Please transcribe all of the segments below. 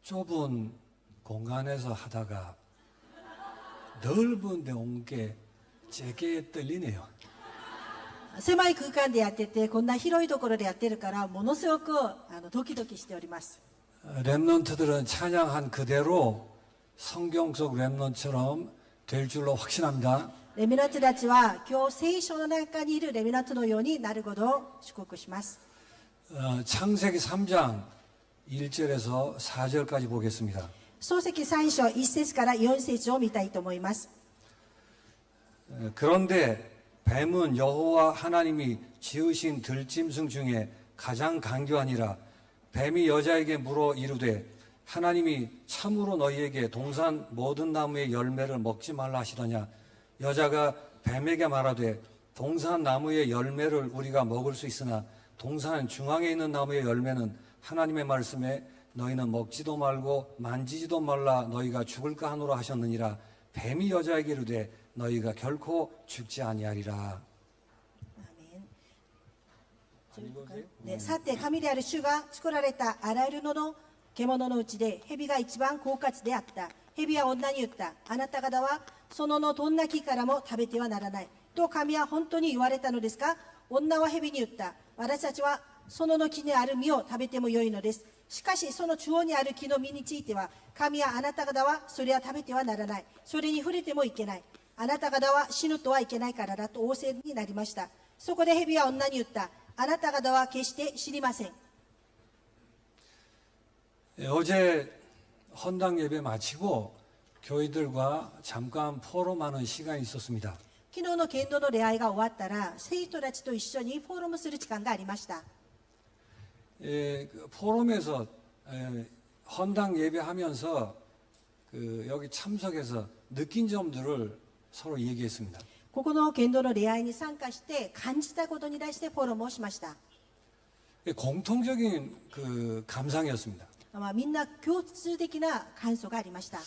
좁은 공간에서 하다가 넓은 데 온 게 제게 떨리네요. 狭い空間でやってて、こんな広いところでやってるから、ものすごくドキドキしております。 랩런트들은 찬양한 그대로 성경 속 랩런트처럼 될 줄로 확신합니다. レミナントたちは今日聖書の中にいるレミナントのようになることを祝福します。 창세기 3장 1절에서 4절까지 보겠습니다. 創世記3章1節から4節を見たいと思います。 그런데 뱀은 여호와 하나님이 지으신 들짐승 중에 가장 간교하니라. 뱀이 여자에게 물어 이르되 하나님이 참으로 너희에게 동산 모든 나무의 열매를 먹지 말라 하시더냐. 여자가 뱀에게 말하되 동산 나무의 열매를 우리가 먹을 수 있으나 동산 중앙에 있는 나무의 열매는 하나님의 말씀에 너희는 먹지도 말고 만지지도 말라 너희가 죽을까 하노라 하셨느니라. 뱀이 여자에게 이르되 너희가 결코 죽지 아니하리라. でさて神である主が作られたあらゆるのの獣のうちで蛇が一番狡猾であった。蛇は女に言った。あなた方はそのどんな木からも食べてはならないと神は本当に言われたのですか。女は蛇に言った。私たちはその木にある実を食べてもよいのです。しかしその中央にある木の実については神はあなた方はそれは食べてはならない。それに触れてもいけない。あなた方は死ぬとはいけないからだと仰せになりました。そこで蛇は女に言った。あなた方は決して知りません。 어제 헌당 예배 마치고 교인들과 잠깐 포럼하는 시간이 있었습니다. 昨日の剣道の礼拝が終わったら生徒たちと一緒にフォーラムする時間がありました。 포럼에서 헌당 예배하면서 여기 참석해서 느낀 점들을 서로 얘기했습니다. ここの剣道の礼拝に参加して感じたことに対してフォーラムをしました。 공통적인 감상이었습니다. みんな共通的な感想がありました。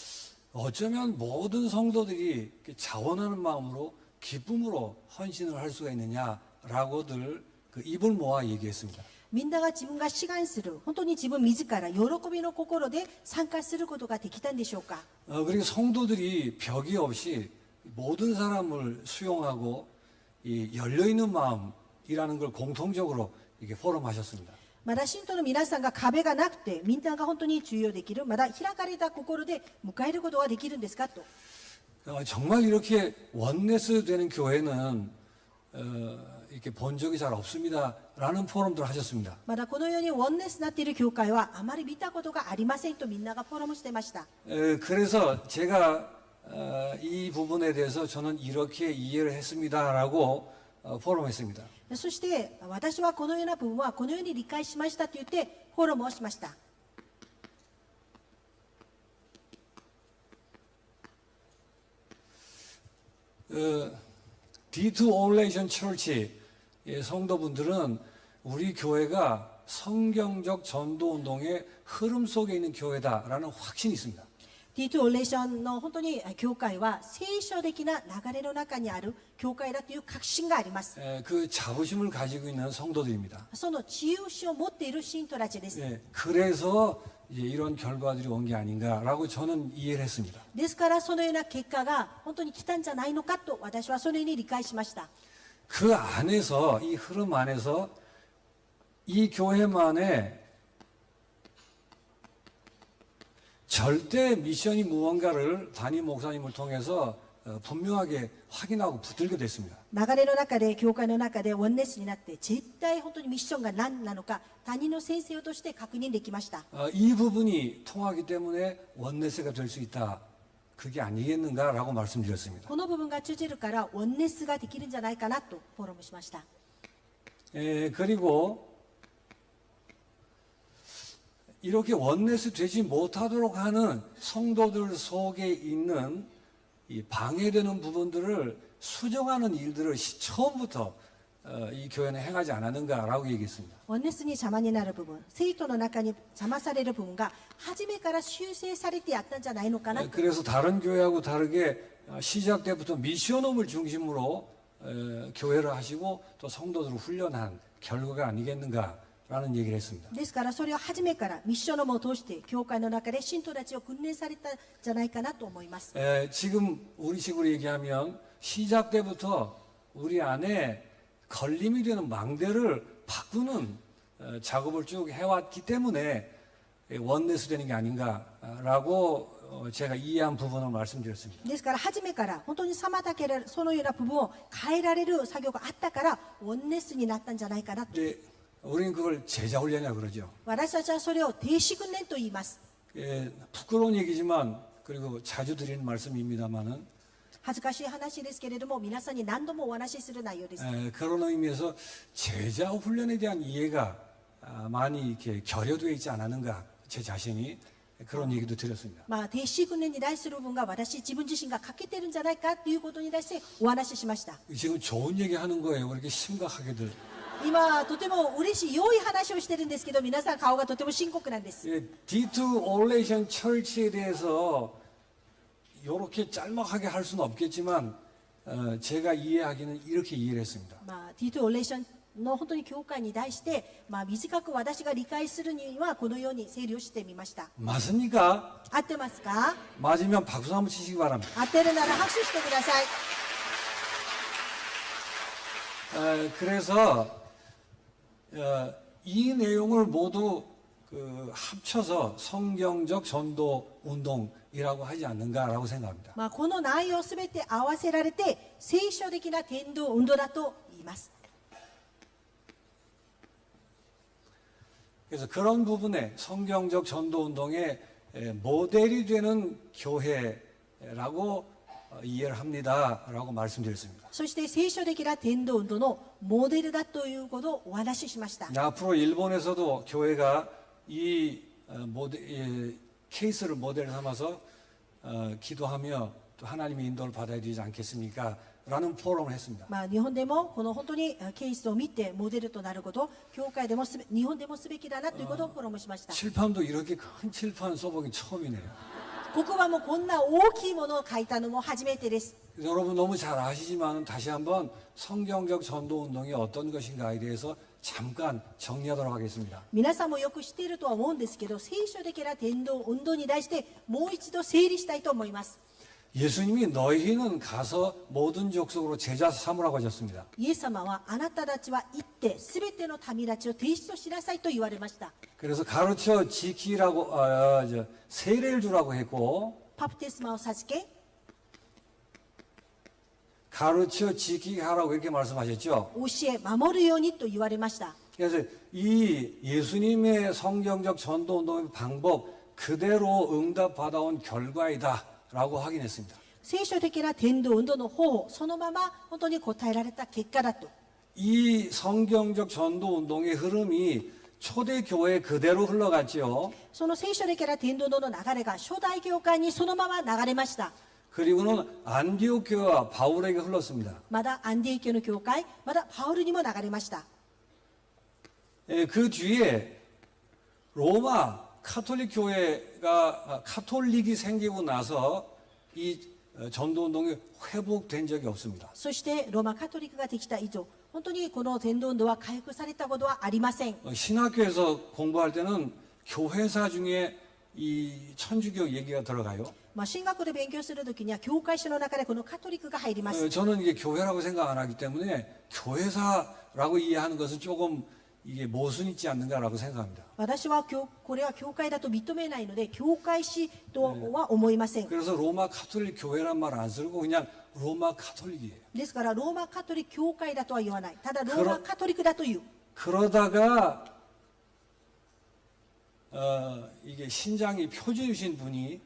어쩌면 모든 성도들이 자원하는 마음으로 기쁨으로 헌신을 할 수가 있느냐라고들 입을 모아 얘기했습니다. みんなが自分が志願する、本当に自分自ら喜びの心で参加することができたんでしょうか。 그리고 성도들이 벽이 없이 모든 사람을 수용하고 이 열려있는 마음이라는 걸 공통적으로 이게 포럼하셨습니다. まだ信徒の皆さんが壁がなくて、みんなが本当に重要できる、まだ開かれた心で迎えることができるんですかと。 정말 이렇게 원네스 되는 교회는 이렇게 본 적이 잘 없습니다라는 포럼들 하셨습니다. まだこのようにワンネスになっている教会はあまり見たことがありませんとみんながフォローしてました。 그래서 제가 이 부분에 대해서 저는 이렇게 이해를 했습니다라고 포럼했습니다. そして私はこのような部分はこのように理解しましたと言ってフォローをしました。 D2 Oblation Church 성도분들은 우리 교회가 성경적 전도 운동의 흐름 속에 있는 교회다라는 확신이 있습니다. D2 オレーションの本当に教会は聖書的な流れの中にある教会だという確信があります。 그 자부심을 가지고 있는 성도들입니다. その自由心を持っている信徒たちです。 그래서 이제 이런 결과들이 온 게 아닌가라고 저는 이해를 했습니다. ですからそのような結果が本当に来たんじゃないのかと私はそのように理解しました。 그 안에서 이 흐름 안에서 이 교회만의 절대 미션이 무언가를 담임 목사님을 통해서 분명하게 확인하고 붙들게 됐습니다. 流れの中で教会の中でワンネスになって絶対本当にミッションが何なのか他人の先生として確認できました。 이 부분이 통하기 때문에 원네스가 될 수 있다. 그게 아니겠는가라고 말씀드렸습니다. この部分が通じるからワンネスができるんじゃないかなとフォローしました。 그리고 이렇게 원네스 되지 못하도록 하는 성도들 속에 있는 이 방해되는 부분들을 수정하는 일들을 처음부터 이 교회는 행하지 않았는가라고 얘기했습니다. ワンネスに邪魔になる部分、生徒の中に邪魔される部分が初めから修正されてやったんじゃないのかなと。 그래서 다른 교회하고 다르게 시작 때부터 미션홈을 중심으로 교회를 하시고 또 성도들을 훈련한 결과가 아니겠는가라고 라는 얘기를 했습니다. ですからそれを初めからミッションのもを通して教会の中で信徒たちを訓練されたんじゃないかなと思います。 지금 우리식으로 얘기하면 시작 때부터 우리 안에 걸림이 되는 망대를 바꾸는 작업을 쭉 해왔기 때문에 원내스 되는 게 아닌가라고 제가 이해한 부분을 말씀드렸습니다. ですから初めから本当に妨げられるそのような部分を変えられる作業があったからウォンネスになったんじゃないかなと。 근데 우리는 그걸 제자훈련이라고 그러죠. 私たちはそれを停止訓練と言います。 부끄러운 얘기지만 그리고 자주 드리는 말씀입니다만은 恥ずかしい話ですけれども皆さんに何度もお話しする内容です。 그런 의미에서 제자훈련에 대한 이해가 많이 이렇게 결여되어 있지 않았는가 제 자신이 그런 얘기도 드렸습니다. 停止訓練に対する部分が私自分自身が欠けてるんじゃないかということに対してお話ししました。 지금 좋은 얘기 하는 거예요. 왜 이렇게 심각하게들. 今とても嬉しい良い話をしてるんですけど皆さん顔がとても深刻なんです。 D2 올레이션 철치에 대해서 이렇게 짤막하게 할 수는 없겠지만 제가 이해하기는 이렇게 이해를 했습니다. D2 オレーションの本当に教会に対して、短く私が理解するにはこのように整理をしてみました。 맞습니까? 合ってますか？ 맞으면 박수 한번 치시기 바랍니다. 合ってるなら拍手してください。 그래서 이 내용을 모두 합쳐서 성경적 전도 운동이라고 하지 않는가라고 생각합니다. この内容すべて合わせられて聖書的な伝道運動だと言います。 그래서 그런 부분에 성경적 전도 운동의 모델이 되는 교회라고 이해를 합니다라고 말씀드렸습니다. そして聖書的な伝道運動のモデルだということをお話ししました。 앞으로 일본에서도 교회가 이 케이스를 모델 삼아서 기도하며 또 하나님의 인도를 받아야 되지 않겠습니까? 라는 포럼을 했습니다. 日本でもこの本当にケースを見てモデルとなること、教会でも日本でもすべきだなということをフォローもしました。 칠판도 이렇게 큰 칠판 써보기 처음이네요. ここはもうこんな大きいものを書いたのも初めてです。 여러분 너무 잘 아시지만 다시 한번 성경적 전도 운동이 어떤 것인가에 대해서 잠깐 정리하도록 하겠습니다. 皆さんもよく知っているとは思うんですけど、聖書的な伝道運動に対してもう一度整理したいと思います。 예수님이 너희는 가서 모든 족속으로 제자 삼으라고 하셨습니다. イエス様はあなたたちは行ってすべての民たちを提出しなさいと言われました。 그래서 가르쳐 지키라고 세례를 주라고 했고 バプテスマを授け 가르쳐 지키게 하라고 이렇게 말씀하셨죠. 教え守るようにと言われました。 그래서 이 예수님의 성경적 전도 운동의 방법 그대로 응답받아온 결과이다라고 확인했습니다. 聖書的な伝道運動の方法そのまま本当に答えられた結果だと。 이 성경적 전도 운동의 흐름이 초대 교회 그대로 흘러갔죠. その聖書的な伝道運動の流れが初代教会にそのまま流れました。 그리고는 안디옥 교회와 바울에게 흘렀습니다. まだアンディー教の教会、まだパウルにも流れました。 그 뒤에 로마 카톨릭 교회가 카톨릭이 생기고 나서 이 전도 운동이 회복된 적이 없습니다. そしてローマカトリックができた以上、本当にこの伝道運動は回復されたことはありません。 신학교에서 공부할 때는 교회사 중에 이 천주교 얘기가 들어가요. 進学で勉強するときには教会史の中でこのカトリックが入ります。 저는 이게 교회라고 생각 안 하기 때문에 교회사라고 이해하는 것은 조금 이게 모순 있지 않는가라고 생각합니다. 私はこれは教会だと認めないので教会史とは思いません。 그래서 로마 카톨릭 교회란 말 안 쓰고 그냥 로마 카톨릭이에요. ですからローマカトリック教会だとは言わない。ただローマカトリックだという。 그러다가 이게 신장이 표주이신 분이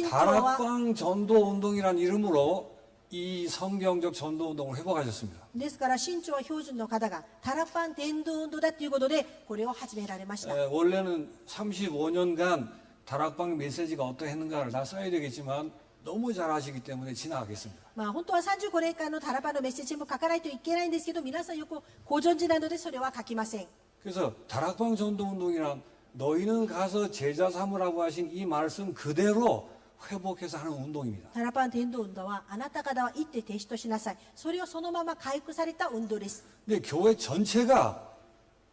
다락방 전도 운동이라는 이름으로 이 성경적 전도 운동을 회복하셨습니다. ですから身長は標準の方がタラパン伝道運動だということでこれを始められました。 원래는 35년간 다락방 메시지가 어떠했는가를 다 써야 되겠지만 너무 잘 하시기 때문에 지나가겠습니다. 本当は35年間のタラパンのメッセージも書かないといけないんですけど皆さんよくご存知なのでそれは書きません。 그래서 다락방 전도 운동이란 너희는 가서 제자 삼으라고 하신 이 말씀 그대로 회복해서 하는 운동입니다. タラパン伝道運動はあなた方は行って提出しなさい。それをそのまま回復された運動です。 근데 교회 전체가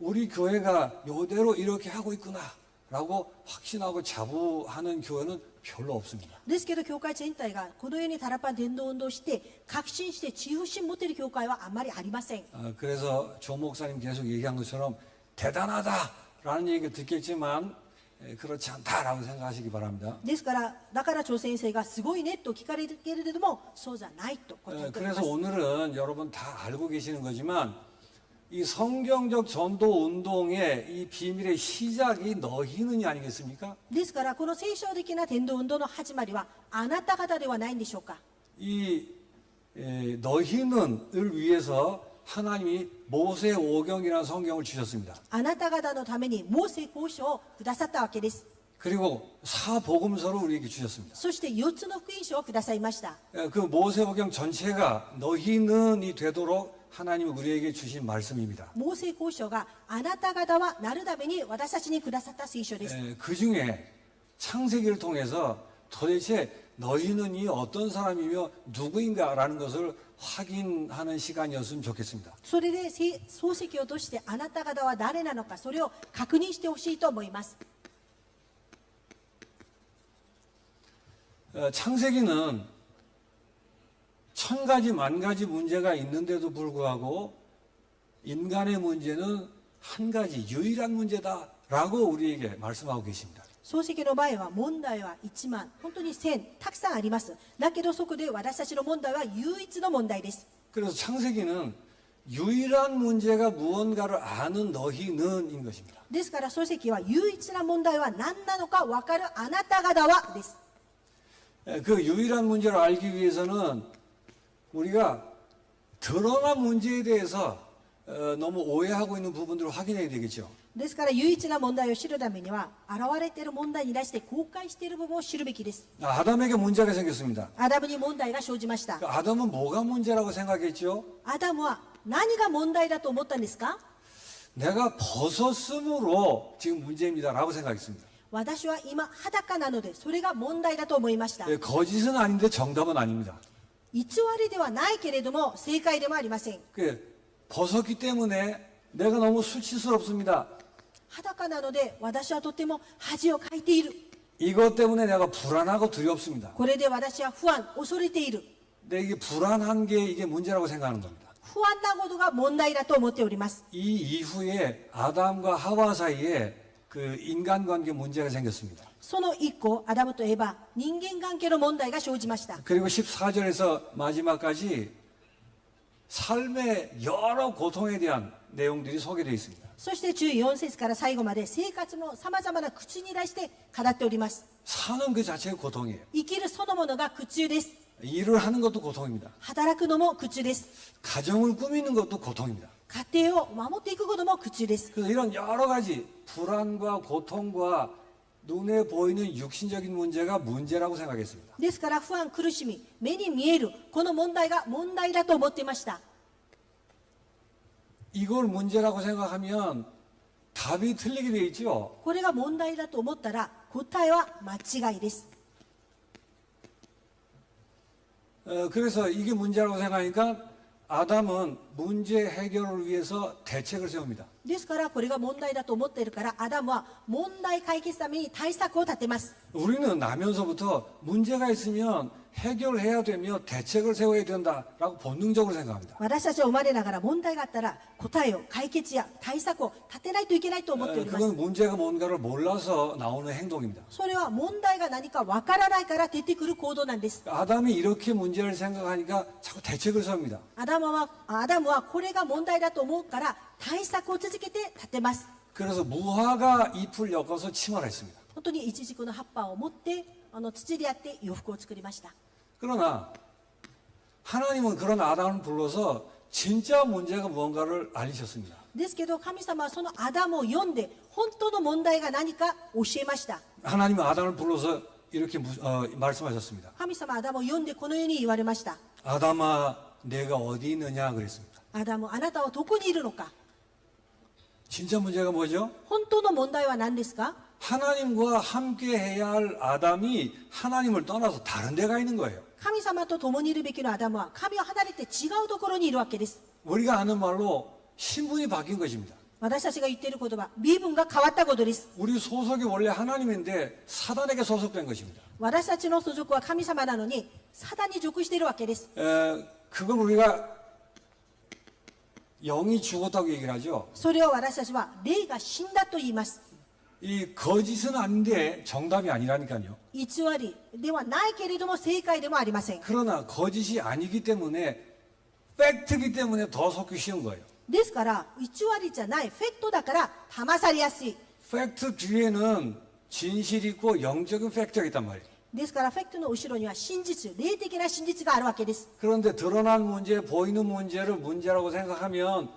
우리 교회가 요대로 이렇게 하고 있구나라고 확신하고 자부하는 교회는 별로 없습니다. ですけど教会全体がこのようにタラパン伝道運動をして確信して自負心持っている教会はあまりありません。 그래서 조 목사님 계속 얘기한 것처럼 대단하다라는 얘기를 듣겠지만 그렇지 않다라고 생각하시기 바랍니다. ですからだから張先生がすごいねと聞かれるけれどもそうじゃないと答えておりま 그래서 す。 오늘은 여러분 다 알고 계시는 거지만 이 성경적 전도 운동의 이 비밀의 시작이 너희는이 아니겠습니까? ですからこの聖書的な伝道運動の始まりはあなた方ではないんでしょうか。 이 너희는을 위해서 하나님이 모세 오경이라는 성경을 주셨습니다. あなた方のためにモーセ交渉をくださったわけです。 그리고 사복음서를 우리에게 주셨습니다. そして4つの福音書をくださいました。 그 모세 오경 전체가 너희는이 되도록 하나님이 우리에게 주신 말씀입니다. モーセ交渉があなた方はなるために私たちにくださった聖書です。 그 중에 창세기를 통해서 도대체 너희는이 어떤 사람이며 누구인가라는 것을 확인하는 시간이었으면 좋겠습니다. それで漱石を通してあなた方は誰なのかそれを確認してほしいと思います。 창세기는 천 가지 만 가지 문제가 있는데도 불구하고 인간의 문제는 한 가지 유일한 문제다라고 우리에게 말씀하고 계십니다. 漱石の場合は問題は1万本当に1000たくさんあります。だけどそこで私たちの問題は唯一の問題です。 그래서 창세기는 유일한 문제가 무언가를 아는 너희는인 것입니다. ですから漱石は唯一な問題は何なのか分かるあなた方はです。 그 유일한 문제를 알기 위해서는 우리가 드러난 문제에 대해서 너무 오해하고 있는 부분들을 확인해야 되겠죠. ですから唯一な問題を知るためには現れている問題に対して後悔している部分を知るべきです。 아담에게 문제가 생겼습니다. アダムに問題が生じました。 그 아담은 뭐가 문제라고 생각했죠? アダムは何が問題だと思ったんですか？ 내가 벗었으므로 지금 문제입니다라고 생각했습니다. 私は今裸なのでそれが問題だと思いました。 거짓은 아닌데 정답은 아닙니다. 偽りではないけれども正解でもありません。 벗었기 때문에 내가 너무 수치스럽습니다. 裸なので私はとても恥をかいている。 이것 때문에 내가 불안하고 두렵습니다. これで私は不安、恐れている。 근데 이게 불안한 게 이게 문제라고 생각하는 겁니다. 不安なことが問題だと思っております。 이 이후에 아담과 하와 사이에 그 인간관계 문제가 생겼습니다. その一個、アダムとエバ、人間関係の問題が生じました。 그리고 14절에서 마지막까지 삶의 여러 고통에 대한 내용들이 소개되어 있습니다. そして14節から最後まで生活のさまざまな苦痛に対して語っております。 사는 그 자체가 고통이에요. 生きるそのものが苦痛です。 일을 하는 것도 고통입니다. 働くのも苦痛です。 가정을 꾸미는 것도 고통입니다. 家庭を守っていくことも苦痛です。 그래서 이런 여러 가지 불안과 고통과 눈에 보이는 육신적인 문제가 문제라고 생각했습니다. ですから不安、苦しみ、目に見えるこの問題が問題だと思っていました。 이걸 문제라고 생각하면 답이 틀리게 돼 있죠. これが問題だと思ったら答えは間違いです。 그래서 이게 문제라고 생각하니까 아담은 문제 해결을 위해서 대책을 세웁니다. ですからこれが問題だと思っているからアダムは問題解決のために対策を立てます。 우리는 나면서부터 문제가 있으면 해결해야 되며 대책을 세워야 된다라고 본능적으로 생각합니다. 私たちは生まれながら問題があったら答えを解決や対策を立てないといけないと思っております。 그건 문제가 뭔가를 몰라서 나오는 행동입니다. それは問題が何かわからないから出てくる行動なんです。 아담이 이렇게 문제를 생각하니까 자꾸 대책을 세웁니다. アダムはこれが問題だと思うから対策を続けて立てます。 그래서 무화과 잎을 엮어서 치마를 했습니다. 本当にイチジクの葉っぱを持って土でやって洋服を作りました。 그러나 하나님은 그런 아담을 불러서 진짜 문제가 무언가를 알리셨습니다. ですけど神様はそのアダムを読んで本当の問題が何か教えました。 하나님은 아담을 불러서 이렇게 말씀하셨습니다. 神様はアダムを読んでこのように言われました。 아담아 내가 어디 있느냐 그랬습니다. アダム、あなたはどこにいるのか。 진짜 문제가 뭐죠? 本当の問題は何ですか？ 하나님과 함께 해야 할 아담이 하나님을 떠나서 다른 데가 있는 거예요. 神様と共にいるべきのアダムは神を離れて違うところにいるわけです。 우리가 아는 말로 신분이 바뀐 것입니다. 私たちが言っている言葉、身分が変わったことです。 우리 소속이 원래 하나님인데 사단에게 소속된 것입니다. 私たちの所属は神様なのに、サタンに属しているわけです。 그걸 우리가 영이 죽었다고 얘기를 하죠. それを私たちは霊が死んだと言います。 이 거짓은 아닌데 정답이 아니라니까요. 偽りではないけれども正解でもありません。 그러나 거짓이 아니기 때문에 팩트이기 때문에 더 속기 쉬운 거예요. ですから偽りじゃないフェクトだから騙されやすい。 팩트 뒤에는 진실이 있고 영적인 팩트가 있단 말이에요. ですからフェクトの後ろには真実、霊的な真実があるわけです。 그런데 드러난 문제, 보이는 문제를 문제라고 생각하면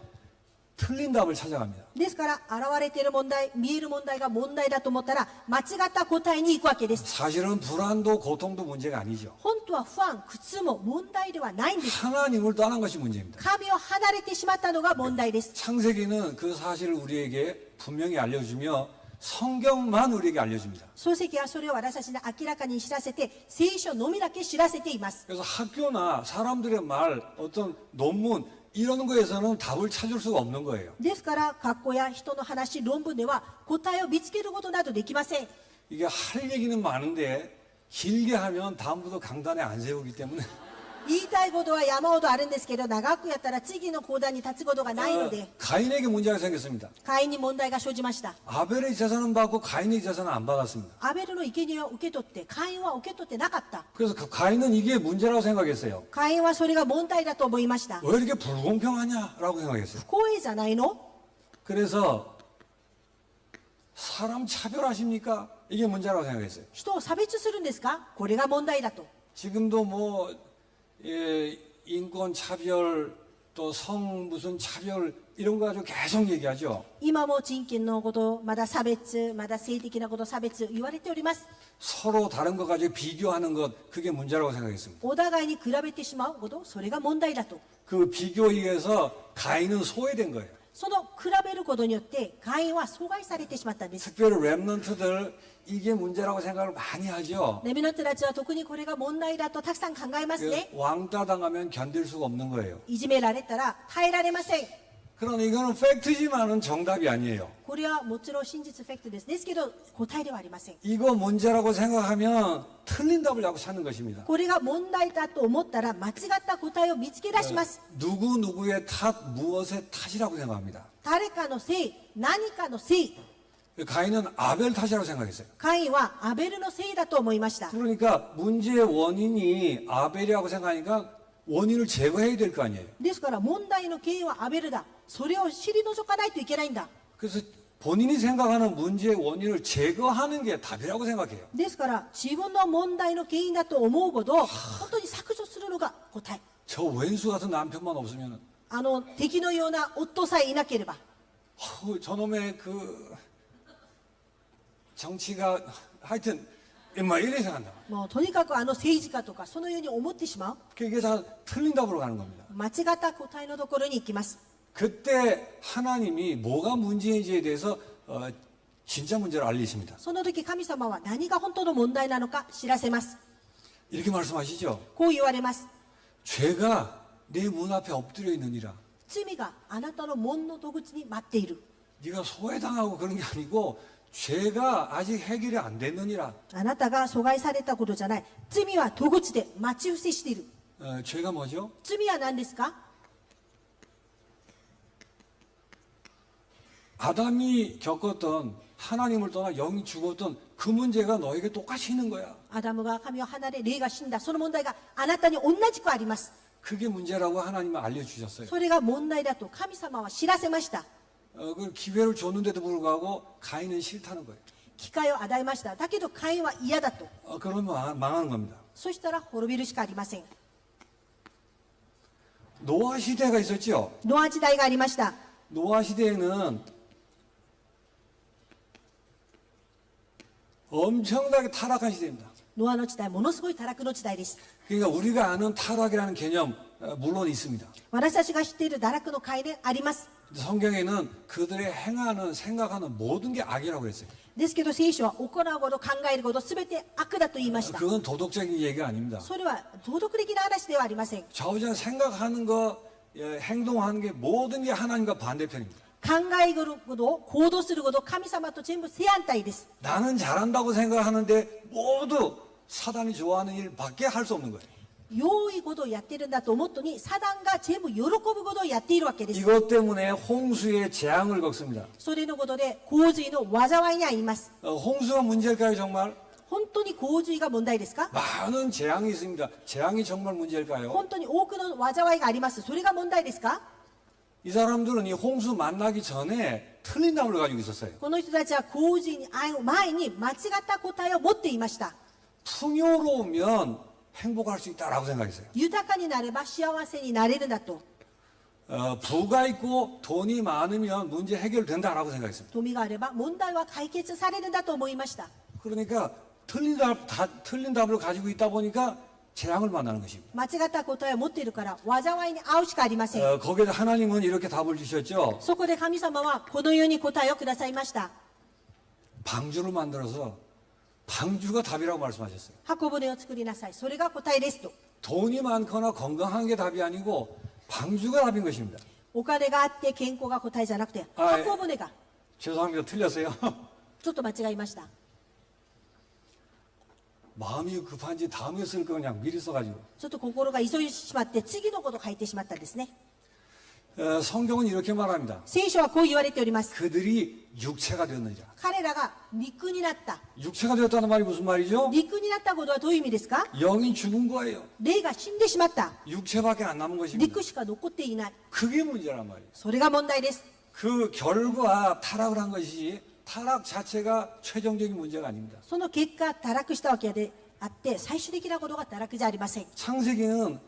틀린 답을 찾아갑니다. ですから現れている問題、見える問題が問題だと思ったら間違った答えに行くわけです。 사실은 불안도 고통도 문제가 아니죠. 本当は不安、苦痛も問題ではないんです。 하나님을 떠난 것이 문제입니다. 神を離れてしまったのが問題です。 창세기는 그 사실을 우리에게 분명히 알려주며 성경만 우리에게 알려줍니다. 漱石はそれを私たちに明らかに知らせて、聖書のみだけ知らせています。 그래서 학교나 사람들의 말, 어떤 논문 이런 거에서는 답을 찾을 수가 없는 거예요. ですから学校や人の話、論文では答えを見つけることなどできません。 이게 할 얘기는 많은데 길게 하면 다음부터 강단에 안 세우기 때문에 言いたいことは山ほどあるんですけど、長くやったら次の講談に立つことがないので、 가인에게 문제가 생겼습니다. カインに問題が生じました。 아벨의 재산은 받고 가인의 재산은 안 받았습니다. アベルの生贄を受け取って、カインは受け取ってなかった。 그래서 가인은 이게 문제라고 생각했어요. カインはそれが問題だと思いました。 왜 이렇게 불공평하냐라고 생각했어요. 不公平じゃないの？ 그래서 사람 차별하십니까? 이게 문제라고 생각했어요. 人を差別するんですか？これが問題だと。 지금도 뭐 인권 차별 또 성 무슨 차별 이런 거 가지고 계속 얘기하죠. 今も人権のこと、まだ差別、まだ性的なこと、差別言われております。 서로 다른 거 가지고 비교하는 것 그게 문제라고 생각했습니다. お互いに比べてしまうこと、それが問題だと。 그 비교에 의해서 가인은 소외된 거예요. その比べることによってカインは阻害されてしまったんです。 특별히 랩런트들 이게 문제라고 생각을 많이 하죠. レミの人たちは特にこれが問題だとたくさん考えますね。 왕따 당하면 견딜 수가 없는 거예요. いじめられたら耐えられません。 그러나 이거는 팩트지만은 정답이 아니에요. これはもちろん真実フェクトです。ですけど答えではありません。 이거 문제라고 생각하면 틀린 답을 자꾸 찾는 것입니다. これが問題だと思ったら間違った答えを見つけ出します。 누구누구의 탓, 무엇의 탓이라고 생각합니다. 誰かのせい、何かのせい。 가인은 아벨 탓이라고 생각했어요. カインはアベルのせいだと思いました。 그러니까 문제의 원인이 아벨이라고 생각하니까 원인을 제거해야 될 거 아니에요. ですから問題の原因はアベルだ。それを知り除かないといけないんだ。 그래서 본인이 생각하는 문제의 원인을 제거하는 게 답이라고 생각해요. ですから自分の問題の原因だと思うほど本当に削除するのが答え。 저 왼수 같은 남편만 없으면 敵のような夫さえいなければ、 저놈의 그 정치가 하여튼 막 이래 생각한다. もうとにかく政治家とかそのように思ってしまう。 그게 다 틀린 답으로 가는 겁니다. 間違った答えのところに行きます。 그때 하나님이 뭐가 문제인지에 대해서 진짜 문제를 알리십니다. その時神様は何が本当の問題なのか知らせます。 이렇게 말씀하시죠. こう言われます。 죄가 내 문 앞에 엎드려 있느니라. 罪があなたの門の戸口に待っている。 네가 소외당하고 그런 게 아니고 죄가 아직 해결이 안 됐느니라. あなたが阻害されたことじゃない。罪は戸口で待ち伏せしている。 죄가 뭐죠? 罪は何ですか？ 아담이 겪었던 하나님을 떠나 영이 죽었던 그 문제가 너에게 똑같이 있는 거야. アダムが神を離れ霊が死んだその問題があなたに同じくあります。 그게 문제라고 하나님은 알려주셨어요. それが問題だと神様は知らせました。 그 기회를 줬는데도 불구하고 가인은 싫다는 거예요. 機会を与えました。だけどカインは嫌だと。 그러면 망하는 겁니다. そしたら滅びるしかありません。 노아 시대가 있었죠. ノア時代がありました。 노아 시대에는 엄청나게 타락한 시대입니다. ノアの時代、ものすごい堕落の時代です。 그러니까 우리가 아는 타락이라는 개념 물론 있습니다. 私たちが知っている堕落の概念あります。 성경에는 그들의 행하는 생각하는 모든 게 악이라고 했어요. ですけど聖書は行うこと考えることすべて悪だと言いました。 그건 도덕적인 얘기가 아닙니다. それは道徳的な話ではありません。 좌우자 생각하는 거 행동하는 게 모든 게 하나님과 반대편입니다. 考えること行動すること神様と全部正反対です。 나는 잘한다고 생각하는데 모두 사단이 좋아하는 일밖에 할 수 없는 거예요. 良いことをやってるんだと思ったのにサタンが全部喜ぶことをやっているわけです。 이것 때문에 홍수의 재앙을 겪습니다. それのことで洪水の災いに遭います。 홍수가 문제일까요, 정말? 本当に洪水が問題ですか？ 많은 재앙이 있습니다. 재앙이 정말 문제일까요? 本当に多くの災いがあります。それが問題ですか？ 이 사람들은 이 홍수 만나기 전에 틀린 답을 가지고 있었어요. この人たちは洪水に遭う前に間違った答えを持っていました。 풍요로우면 행복할 수 있다라고 생각했어요. 豊かになれば幸せになれるんだと。 부가 있고 돈이 많으면 문제 해결된다라고 생각했습니다. 富があれば問題は解決されるんだと思いました。 그러니까 틀린 답을 가지고 있다 보니까 재앙을 만나는 것입니다. 間違った答えを持っているから災いに遭うしかありません。 거기에 하나님은 이렇게 답을 주셨죠. そこで神様はこのように答えをくださいました。 방주를 만들어서 방주가 답이라고 말씀하셨어요. 箱舟を作りなさい。それが答えですと。 돈이 많거나 건강한 게 답이 아니고 방주가 답인 것입니다. お金があって健康が答えじゃなくてはい箱舟が 죄송합니다. 틀렸어요. ちょっと間違いました。 마음이 급한지 다음에 쓸 거 그냥 미리 써가지고. ちょっと心が急いでしまって次のことを書いてしまったんですね。 성경은 이렇게 말합니다. 聖書はこう言われております。 그들이 육체가 되었느니라. 彼らが肉になった。 육체가 되었다는 말이 무슨 말이죠? 肉になったことはどういう意味ですか？ 영이 죽은 거예요. 霊が死んでしまった。 육체밖에 안 남은 것입니다. 肉しか残っていない。 그게 문제란 말이에요. それが問題です。 그 결과 타락을 한 것이지 타락 자체가 최종적인 문제가 아닙니다. その結果堕落したわけであって最終的なことが堕落じゃありません。 창세기는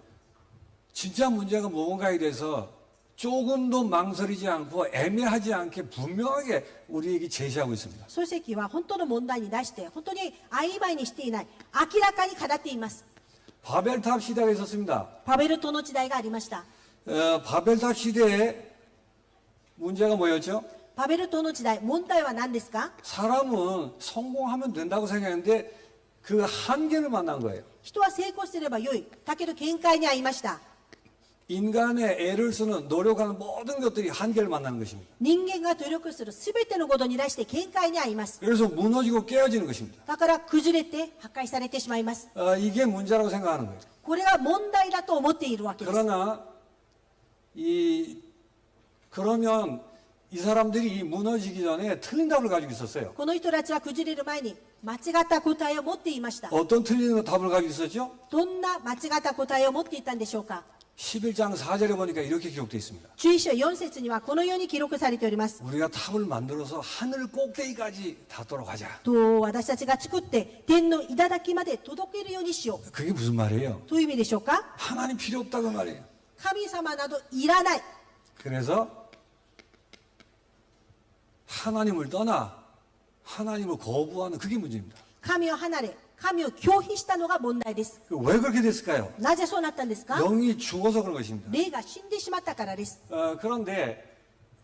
진짜 문제가 무언가에 대해서 조금도 망설이지 않고 애매하지 않게 분명하게 우리에게 제시하고 있습니다. 漱石は本当の問題に対して本当に曖昧にしていない、明らかに語っています。 바벨탑 시대가 있었습니다. バベル島の時代がありました。 바벨탑 시대에 문제가 뭐였죠? バベル島の時代、問題は何ですか？ 사람은 성공하면 된다고 생각했는데 그 한계를 만난 거예요. 人は成功すれば良い。だけど限界に遭いました。 인간의 애를 쓰는 노력하는 모든 것들이 한계를 만나는 것입니다. 人間が努力するすべてのことに対して限界に遭います。 그래서 무너지고 깨어지는 것입니다. だから崩れて破壊されてしまいます。 이게 문제라고 생각하는 거예요. これが問題だと思っているわけです。 그러나 그러면 이 사람들이 무너지기 전에 틀린 답을 가지고 있었어요. この人たちは崩れる前に間違った答えを持っていました。 어떤 틀린 답을 가지고 있었죠? どんな間違った答えを持っていたんでしょうか？ 11장 4절에 보니까 이렇게 기록되어 있습니다. 11章4節にはこのように記録されております。 우리가 탑을 만들어서 하늘 꼭대기까지 닿도록 하자. と私たちが作って天の頂まで届けるようにしよう 그게 무슨 말이에요? という意味でしょうか？ 하나님 필요 없다고 말이에요. 神様などいらない。 그래서 하나님을 떠나 하나님을 거부하는 그게 문제입니다. 神を離れ神を拒否したのが問題です。 왜 그렇게 됐을까요? なぜそうなったんですか？ 영이 죽어서 그런 것입니다. 霊が死んでしまったからです。 그런데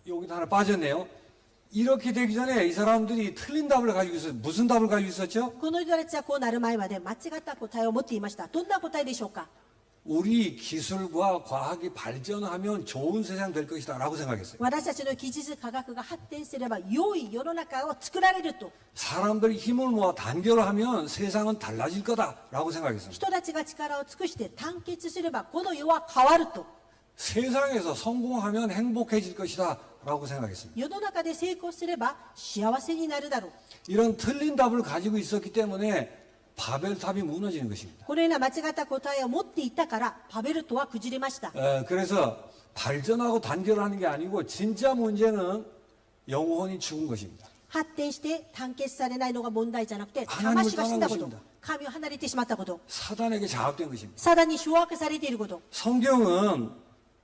여기도 하나 빠졌네요. 이렇게 되기 전에 이 사람들이 틀린 답을 가지고 있었어요. 무슨 답을 가지고 있었죠? この人たちはこうなる前まで間違った答えを持っていました。どんな答えでしょうか？ 우리 기술과 과학이 발전하면 좋은 세상 될 것이다 라고 생각했어요. 私たちの技術科学が発展すれば良い世の中を作られると。 사람들이 힘을 모아 단결을 하면 세상은 달라질 거다 라고 생각했습니다. 人たちが力を尽くして団結すればこの世は変わると。 세상에서 성공하면 행복해질 것이다 라고 생각했습니다. 世の中で成功すれば幸せになるだろう。 이런 틀린 답을 가지고 있었기 때문에 바벨탑이 무너지는 것입니다. このような間違った答えを持っていたからバベル島は崩れました。 그래서 발전하고 단결하는 게 아니고 진짜 문제는 영혼이 죽은 것입니다. 発展して団結されないのが問題じゃなくて 하나님을 魂が死んだこと 떠난 것입니다. 、神を離れてしまったこと、 사단에게 장악된 것입니다. サダンに掌握されていること。 성경은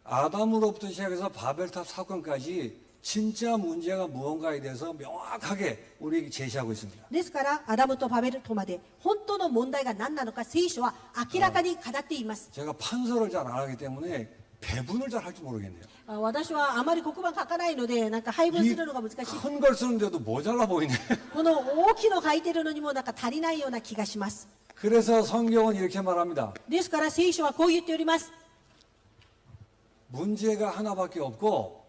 아담으로부터 시작해서 바벨탑 사건까지 진짜 문제가 무언가에 대해서 명확하게 우리에게 제시하고 있습니다. ですからアダムとバベル島まで本当の問題が何なのか聖書は明らかに語っています。 제가 판서를 잘 안 하기 때문에 배분을 잘 할 줄 모르겠네요. 私はあまり黒板書かないのでなんか配分するのが難しい。 큰 걸 쓰는데도 모자라 보이네. この大きいの書いてるのにもなんか足りないような気がします。 그래서 성경은 이렇게 말합니다. ですから聖書はこう言っております。 문제가 하나밖에 없고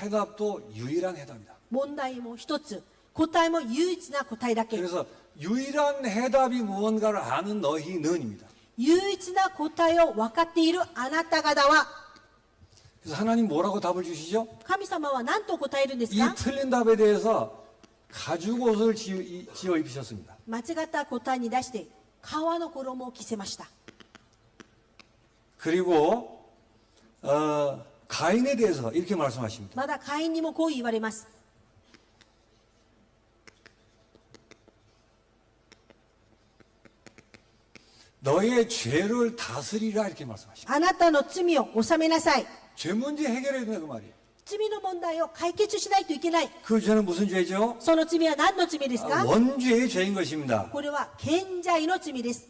해답도 유일한 해답이다. 問題も一つ、答えも唯一な答えだけ。 그래서 유일한 해답이 무언가를 아는 너희는입니다. 唯一な答えを分かっているあなた方は、 그래서 하나님 뭐라고 답을 주시죠? 神様は何と答えるんです 이 か？ 틀린 답에 대해서 가죽 옷을 지어 입히셨습니다. 間違った答えに出して、革の衣を着せました。 그리고 가인에 대해서 이렇게 말씀하십니다. まだ会員にもこう言われます。 너의 죄를 다스리라 이렇게 말씀하십니다. あなたの罪を治めなさい。 죄 문제 해결해야 된다 그 말이에요. 罪の問題を解決しないといけない。 그 죄는 무슨 죄죠? その罪は何の罪ですか？ 원죄의 죄인 것입니다. これは賢罪の罪です。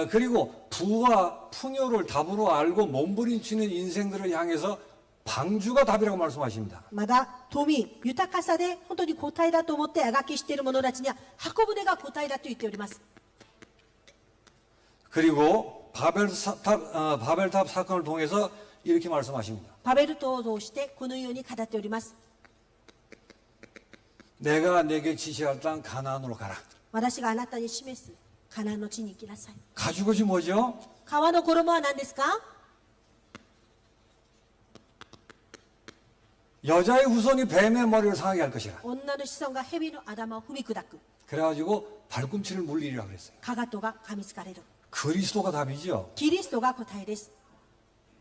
그리고 부와 풍요를 답으로 알고 몸부림치는 인생들을 향해서 방주가 답이라고 말씀하십니다. まだ富、豊かさで本当に答えだと思ってあがきしている者たちには箱舟が答えだと言っております。 그리고 바벨탑 사건을 통해서 이렇게 말씀하십니다. パベル島を通してこのように語っております。 내가 내게 지시할 땅 가나안으로 가라. 私があなたに示すカナンの地に行きなさい。 가죽옷이 뭐죠? 革の衣は何ですか？ 여자의 후손이 뱀의 머리를 상하게 할 것이라. 女の子孫が蛇の頭を踏み砕く。 그래가지고 발꿈치를 물리리라 그랬어요. かがとが噛みつかれる。 그리스도가 답이죠. キリストが答えです。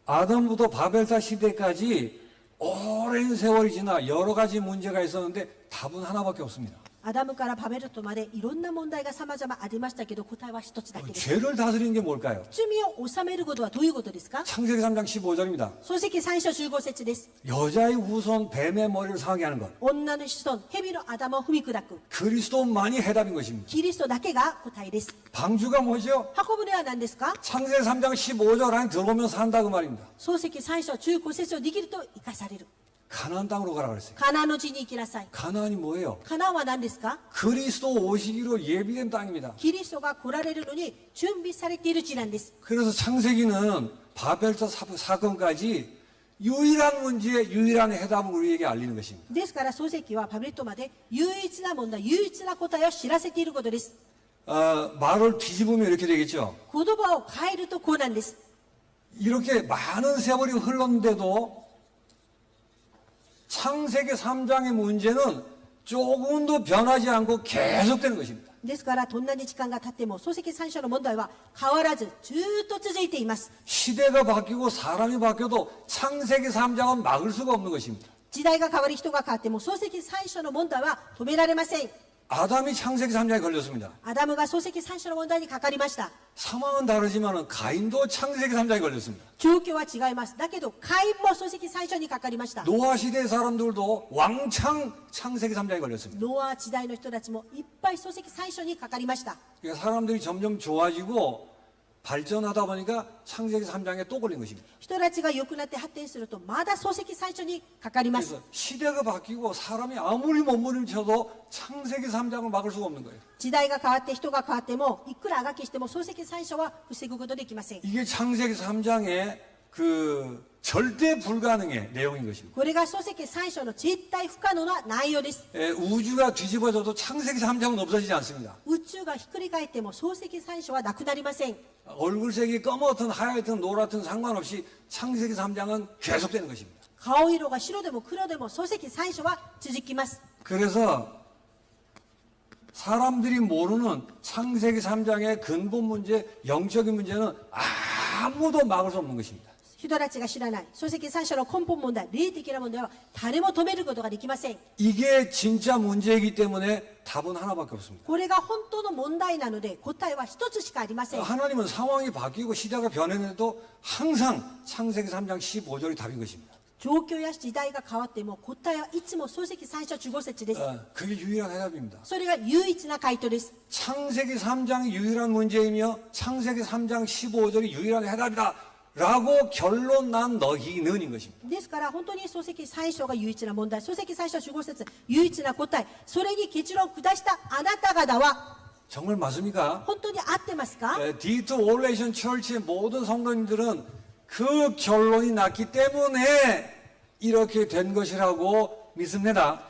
아담부터 바벨탑 시대까지 오랜 세월이 지나 여러 가지 문제가 있었는데 답은 하나밖에 없습니다. アダムからパベルトまでいろんな問題が様々ありましたけど、答えは一つだけです。 죄를 다스리는 게 뭘까요? 罪を治めることはどういうことですか？ 창세기 3장 15절입니다. 漱石3章15節です。 여자의 후손 뱀의 머리를 상하게 하는 것. 女の子孫、蛇の頭を踏み砕く。 그리스도만이 해답인 것입니다. キリストだけが答えです。 방주가 뭐죠? 箱舟は何ですか？ 창세기 3장 15절 안에 들어오면 산다 그 말입니다. 漱石3章15節を握ると生かされる。 가나안 땅으로 가라 그랬어요. カナンの地に行きなさい。 가나안이 뭐예요? カナンは何ですか？ 그리스도 오시기로 예비된 땅입니다. キリストが来られるのに準備されている地なんです。 그래서 창세기는 바벨탑 사건까지 유일한 문제의 유일한 해답을 우리에게 알리는 것입니다. ですから漱石はパベルトまで唯一な問題、唯一な答えを知らせていることです。 말을 뒤집으면 이렇게 되겠죠. 言葉を変えるとこうなんです。 이렇게 많은 세월이 흘렀는데도 창세기 3장의 문제는 조금도 변하지 않고 계속되는 것입니다. ですからどんなに時間が経っても漱石3章の問題は変わらずずっと続いています。 시대가 바뀌고 사람이 바뀌어도 창세기 3장은 막을 수가 없는 것입니다. 時代が変わり人が変わっても漱石3章の問題は止められません。 아담이 창세기 3장에 걸렸습니다. アダムが漱石3章の問題にかかりました。 상황은 다르지만 가인도 창세기 3장에 걸렸습니다. 状況は違います。だけどカインも漱石3章にかかりました。 노아 시대의 사람들도 왕창 창세기 3장에 걸렸습니다. ノア時代の人たちもいっぱい漱石3章にかかりました。 그러니까 사람들이 점점 좋아지고 발전하다 보니까 창세기 3장에 또 걸린 것입니다. 人たちが良くなって発展するとまだ漱石最初にかかります。 그래서 시대가 바뀌고 사람이 아무리 몸부림쳐도 창세기 3장을 막을 수가 없는 거예요. 時代が変わって人が変わってもいくらあがきしても漱石最初は防ぐことできません。 이게 창세기 3장의 그 절대 불가능의 내용인 것입니다. これが漱石最初の絶対不可能な内容です。 우주가 뒤집어져도 창세기 3장은 없어지지 않습니다. 宇宙がひっくり返っても漱石最初はなくなりません。 얼굴색이 검었든 하얗든 노랗든 상관없이 창세기 3장은 계속되는 것입니다. 顔色が白でも黒でも漱石最初は続きます。 그래서 사람들이 모르는 창세기 3장의 근본 문제, 영적인 문제는 아무도 막을 수 없는 것입니다. 人たちが知らない漱石最初の根本問題、霊的な問題は誰も止めることができません。 이게 진짜 문제이기 때문에 답은 하나밖에 없습니다. これが本当の問題なので答えは一つしかありません。 하나님은 상황이 바뀌고 시대가 변했는데도 항상 창세기 3장 15절이 답인 것입니다. 状況や時代が変わっても答えはいつも漱石最初15節です。 그게 유일한 해답입니다. それが唯一な回答です。 창세기 3장이 유일한 문제이며 창세기 3장 15절이 유일한 해답이다 라고 결론 난 너희는인 것입니다. ですから本当に漱石最初が唯一な問題、漱石最初15節唯一な答え、それに結論を下したあなた方は 정말 맞습니까? 本当に合ってますか？ 디트 올레이션 철치의 모든 성도님들은 그 결론이 났기 때문에 이렇게 된 것이라고 믿습니다.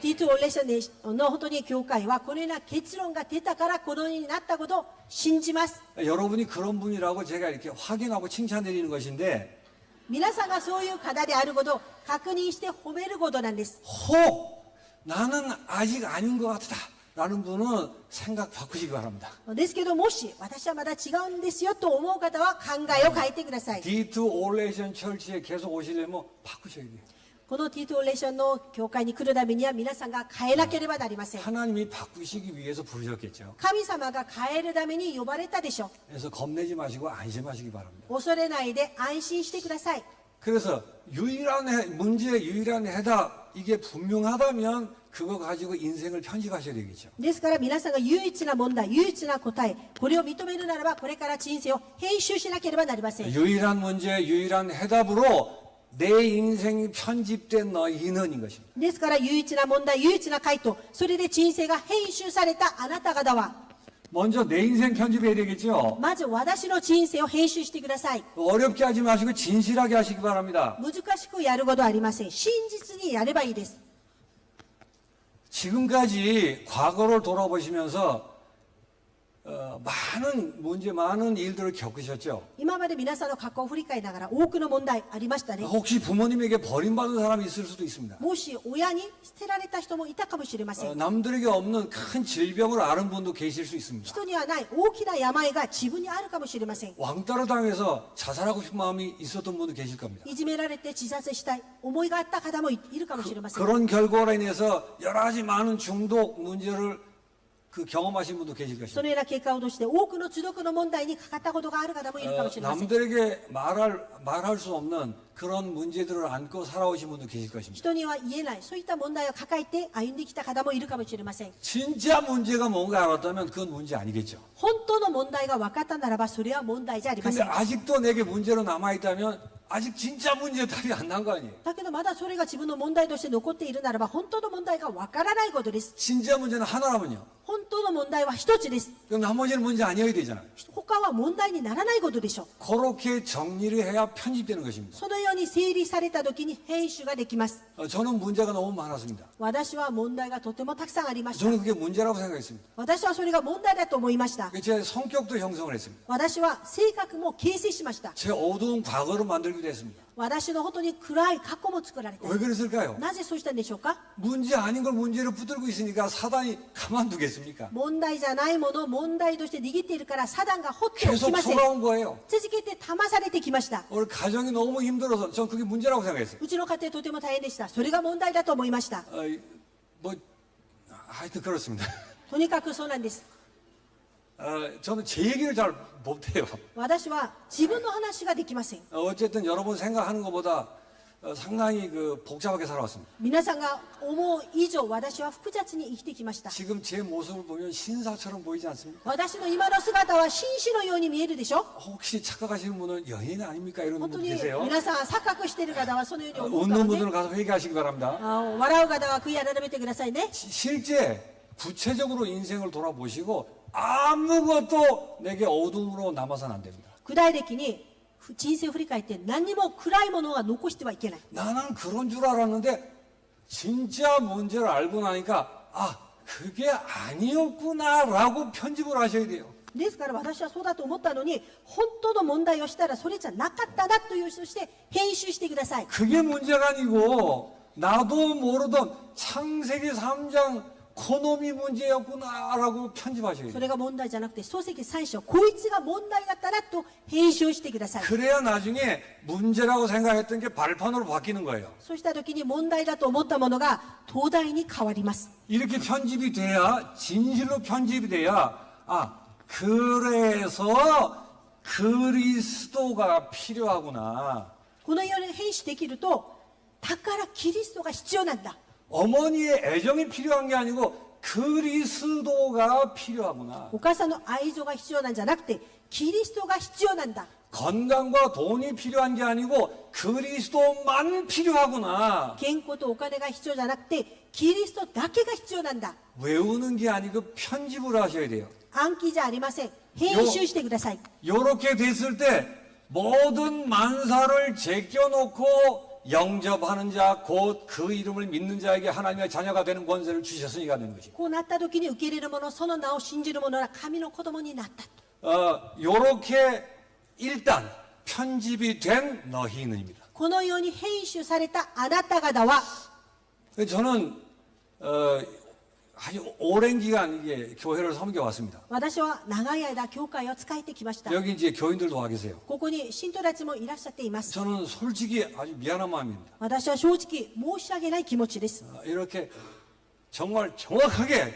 T2 オーレーションの本当に教会はこのような結論が出たからこのようになったことを信じます。 여러분이 그런 분이라고 제가 이렇게 확인하고 칭찬드리는 것인데 皆さんがそういう方であることを確認して褒めることなんです。 혹 나는 아직 아닌 것 같다 라는 분은 생각 바꾸시기 바랍니다. ですけどもし私はまだ違うんですよと思う方は考えを変えてください。 D2 올레이션 철치에 계속 오시려면 바꾸셔야 돼요. この T2 オーレーションの教会に来るためには皆さんが変えなければなりません。 하나님이 바꾸시기 위해서 부르셨겠죠. 神様が変えるために呼ばれたでしょう。 그래서 겁내지 마시고 안심하시기 바랍니다. 恐れないで安心してください。 그래서 문제의 유일한 해답 이게 분명하다면 그거 가지고 인생을 편집하셔야 되겠죠. ですから皆さんが唯一な問題、唯一な答え、これを認めるならばこれから人生を編集しなければなりません。 유일한 문제, 유일한 해답으로 내 인생이 편집된 너희는인 것입니다. ですから唯一な問題、唯一な回答、それで人生が編集されたあなた方は、 먼저 내 인생 편집해야 되겠죠. まず私の人生を編集してください。 어렵게 하지 마시고 진실하게 하시기 바랍니다. 難しくやることはありません。真実にやればいいです。 지금까지 과거를 돌아보시면서 많은 문제, 많은 일들을 겪으셨죠. 今まで皆さんの過去を振り返りながら多くの問題ありましたね。 혹시 부모님에게 버림받은 사람이 있을 수도 있습니다. もし親に捨てられた人もいたかもしれません。 남들에게 없는 큰 질병을 앓은 분도 계실 수 있습니다. 人にはない大きな病が自分にあるかもしれません。 왕따를 당해서 자살하고 싶은 마음이 있었던 분도 계실 겁니다. いじめられて自殺したい思いがあった方もいるかもしれません。 그런 결과로 인해서 여러 가지 많은 중독 문제를 경험하신 분도 계실 そ 것입니다. のような結果を通して多くの中毒の問題にかかったことがある方もいるかもしれません。 남들에게 말할 수 없는 그런 문제들을 안고 살아오신 분도 계실 것입니다. 人には言えないそういった問題を抱えて歩んできた方もいるかもしれません。 진짜 문제가 뭔가 알았다면 그건 문제 아니겠죠. 本当の問題が分かったならばそれは問題じゃありま 근데 せん。 아직도 내게 문제로 남아있다면 아직 진짜 문제 답이 안 난 거 아니에요. だけどまだそれが自分の問題として残っているならば本当の問題が分からないことです。 진짜 문제는 하나라면요. 本当の問題は一つです。 그럼 나머지는 문제 아니어야 되잖아요. 他は問題にならないことでしょう。 그렇게 정리를 해야 편집되는 것입니다. そのように整理された時に編集ができます。 저는 문제가 너무 많았습니다. 私は問題がとてもたくさんありました。 저는 그게 문제라고 생각했습니다. 私はそれが問題だと思いました。 제 성격도 형성을 했습니다. 私は性格も形成しました。 제 어두운 과거를 만들기도 했습니다. 私の本当に暗い過去も作られた。 왜 그랬을까요? なぜそうしたんでしょうか。 문제 아닌 걸 문제로 붙들고 있으니까 사단이 가만두겠습니까? 問題じゃないものを問題として握っているからサダンが放っておき 계속 ません。 속아온 거예요. 続けて騙されてきました。 오늘 가정이 너무 힘들어서 전 그게 문제라고 생각했어요. うちの家庭とても大変でした。それが問題だと思いました。 뭐 하여튼 그렇습니다. とにかくそうなんです。 저는 제 얘기를 잘 못해요. 私は自分の話ができません。 어쨌든 여러분 생각하는 것보다 상당히 복잡하게 살아왔습니다. 皆さんが思う以上私は複雑に生きてきました。 지금 제 모습을 보면 신사처럼 보이지 않습니까? 私の今の姿は紳士のように見えるでしょ。 혹시 착각하시는 분은 연예인 아닙니까? 이런 本当 분도 に 계세요. 皆さん錯覚している方はそのように思うから 웃는 ね。 분들은 가서 회개하시기 바랍니다. 笑う方は悔い改めてくださいね。 실제 구체적으로 인생을 돌아보시고 아무것도 내게 어둠으로 남아서는 안 됩니다. 具体的に人生を振り返って何も暗いものは残してはいけない。 나는 그런 줄 알았는데 진짜 문제를 알고 나니까 아 그게 아니었구나라고 편집을 하셔야 돼요. ですから私はそうだと思ったのに本当の問題をしたらそれじゃなかったなというとして編集してください。 그게 문제가 아니고 나도 모르던 창세기 3장 코놈이 문제였구나라고 편집하셔야 そ 돼요. れが問題じゃなくて漱石3章こいつが問題だったなと編集してください。 그래야 나중에 문제라고 생각했던 게 발판으로 바뀌는 거예요. そうした時に問題だと思ったものが東大に変わります。 이렇게 편집이 돼야 진실로 편집이 돼야 아 그래서 그리스도가 필요하구나. このように編集できるとだからキリストが必要なんだ。 어머니의 애정이 필요한 게 아니고 그리스도가 필요하구나. お母さんの愛情が必要なんじゃなくてキリストが必要なんだ。 건강과 돈이 필요한 게 아니고 그리스도만 필요하구나. 健康とお金が必要じゃなくてキリストだけが必要なんだ。 외우는 게 아니고 편집을 하셔야 돼요. 暗記じゃありません。編集してください。 요렇게 됐을 때 모든 만사를 제껴놓고 영접하는 자 곧 그 이름을 믿는 자에게 하나님의 자녀가 되는 권세를 주셨으니까 되는 것입니다. こうなった時に受け入れる者、その名を信じる者は神の子供になったと。 요렇게 일단 편집이 된 너희는입니다. このように編集されたあなた方は、 저는 아주 오랜 기간 이게 교회를 섬겨왔습니다. 私は長い間教会を使えてきました。 여기 이제 교인들도 와 계세요. ここに信徒たちもいらっしゃっています。 저는 솔직히 아주 미안한 마음입니다. 私は正直申し上げない気持ちです。 이렇게 정말 정확하게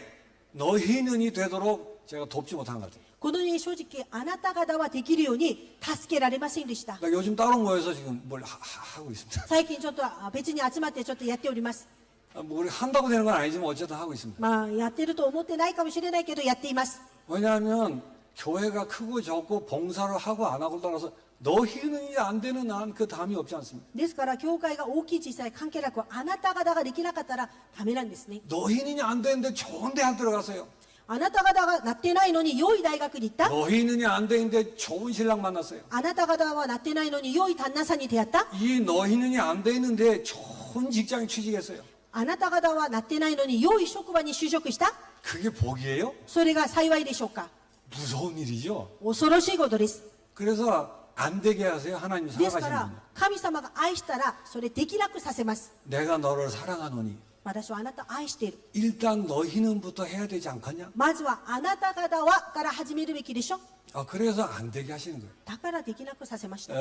너희는이 되도록 제가 돕지 못한 것 같아요. このように正直あなた方はできるように助けられませんでした。 그러니까 요즘 따로 모여서 지금 뭘 하고 있습니다. 最近ちょっと別に集まってちょっとやっております。 뭐 우리 한다고 되는 건 아니지만 어쨌든 하고 있습니다. まあやってると思ってないかもしれないけどやっています。 왜냐하면 교회가 크고 적고 봉사를 하고 안 하고를 떠나서 너희는이 안 되는 한 그 담이 없지 않습니까? ですから教会が大きい小さい関係なくあなた方ができなかったらダメなんですね。 너희는이 안 되는데 좋은 대학 들어갔어요. あなた方がなってないのに良い大学に行った。 너희는이 안 되는데 좋은 신랑 만났어요. あなた方はなってないのに良い旦那さんに出会った。 이 너희는이 안 돼 있는데 좋은 직장에 취직했어요. あなた方はなってないのに良い職場に就職した。 그게 복이에요? それが幸いでしょうか。 무서운 일이죠. 恐ろしいことです。 그래서 안 되게 하세요. 하나님 ですか 사랑하시는 ら 분. 神様が愛したらそれできなくさせます。 내가 너를 사랑하노니 私はあなたを愛している。 일단 너희는부터 해야 되지 않겠냐? まずはあなた方はから始めるべきでしょ。 그래서 안 되게 하시는 거예요. だからできなくさせました。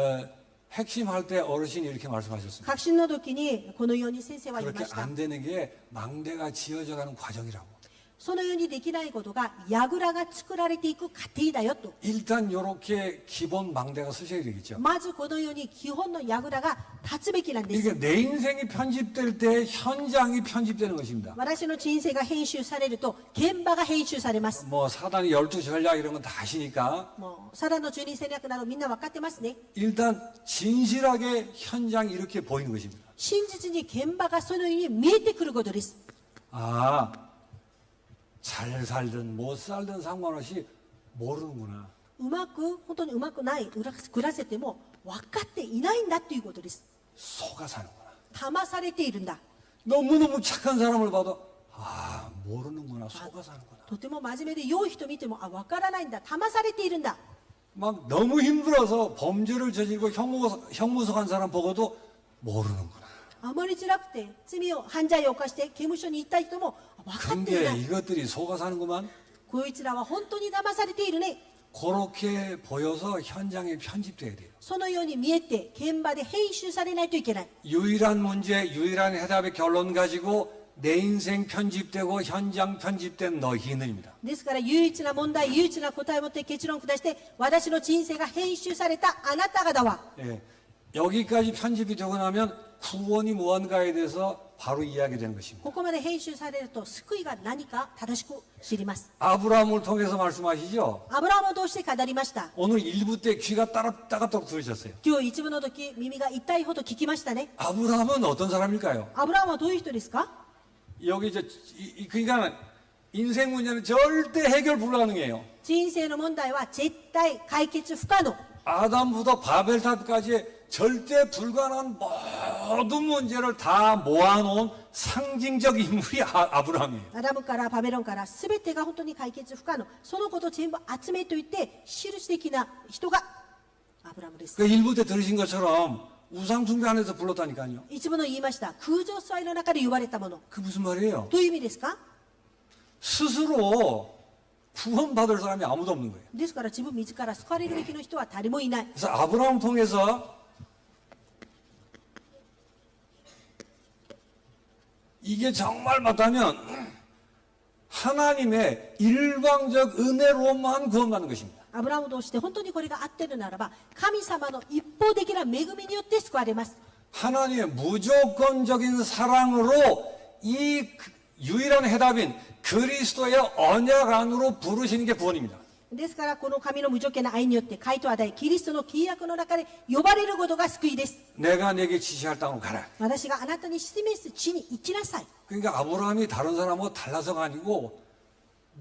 핵심할 때 어르신이 이렇게 말씀하셨습니다. 革新の時にこのように先生は言いま 그렇게 した。 안 되는 게 망대가 지어져 가는 과정이라고. そのようにできないことが櫓が作られていく過程だよと。 일단 이렇게 기본 망대가 쓰셔야 되겠죠. まずこのように基本の櫓が立つべきなんです。 이게 내 인생이 편집될 때 현장이 편집되는 것입니다. 私の人生が編集されると現場が編集されます。 뭐 사단이 12 전략 이런 건 다 아시니까 もうサラの12戦略などみんな分かってますね。 일단 진실하게 현장이 이렇게 보이는 것입니다. 真実に現場がそのように見えてくることです。 잘 살든 못 살든 상관없이 모르는구나. うまく本当にうまくない暮らせても分かっていないんだということです。 속아 사는구나. 騙されているんだ。 너무너무 착한 사람을 봐도 모르는구나. 속아 사는구나. とても真面目で良い人見ても分からないんだ。騙されているんだ。 막 너무 힘들어서 범죄를 저지르고 형무소 간 사람 보고도 모르는구나. あまり辛くて罪を犯罪を犯して刑務所に行った人も分かってい 근데 ない。 이것들이 속아 사는구만. こいつらは本当に騙されているね。 그렇게 보여서 현장에 편집돼야 돼요. そのように見えて現場で編集されないといけない。 유일한 문제, 유일한 해답의 결론 가지고 내 인생 편집되고 현장 편집된 너희는입니다. ですから唯一な問題、唯一な答えを持って結論を下して私の人生が編集されたあなた方は 예, 여기까지 편집이 되고 나면 구원이 무언가에 대해서 바로 이야기되는 것입니다. ここまで編集されると救いが何か正しく知ります。 아브라함을 통해서 말씀하시죠. アブラハムを通して語りました。 오늘 일부 때 귀가 따갑따갑 들으셨어요. 今日一部の時耳が痛いほど聞きましたね。 아브라함은 어떤 사람일까요? アブラハムはどういう人ですか？ 여기 그러니까 인생 문제는 절대 해결 불가능해요. 人生の問題は絶対解決不可能。 아담부터 바벨탑까지 절대 불가능한 모든 문제를 다 모아놓은 상징적 인물이 아브라함이에요. アダムからバベロンから全てが本当に解決不可能。そのことを全部集めといて印的な人がアブラムです。 그 일부 때 들으신 것처럼 우상 숭배 안에서 불렀다니까요. 一部の言いました。空上祭の中で言われたもの。 그 무슨 말이에요? どういう意味ですか？ 스스로 구원받을 사람이 아무도 없는 거예요. ですから自分自ら救われるべきの人は誰もいない。 그래서 아브라함 통해서 이게 정말 맞다면 하나님의 일방적 은혜로만 구원받는 것입니다. アブラハムを通して本当にこれが合っているならば神様の一方的な恵みによって救われます。 하나님의 무조건적인 사랑으로 이 유일한 해답인 그리스도의 언약 안으로 부르시는 게 구원입니다. ですからこの神の無条件な愛によって回答を与えキリストの契約の中で呼ばれることが救いです。 내가 내게 지시할 땅으로 가라. 私があなたに示す地に行きなさい。 그러니까 아브라함이 다른 사람하고 달라서가 아니고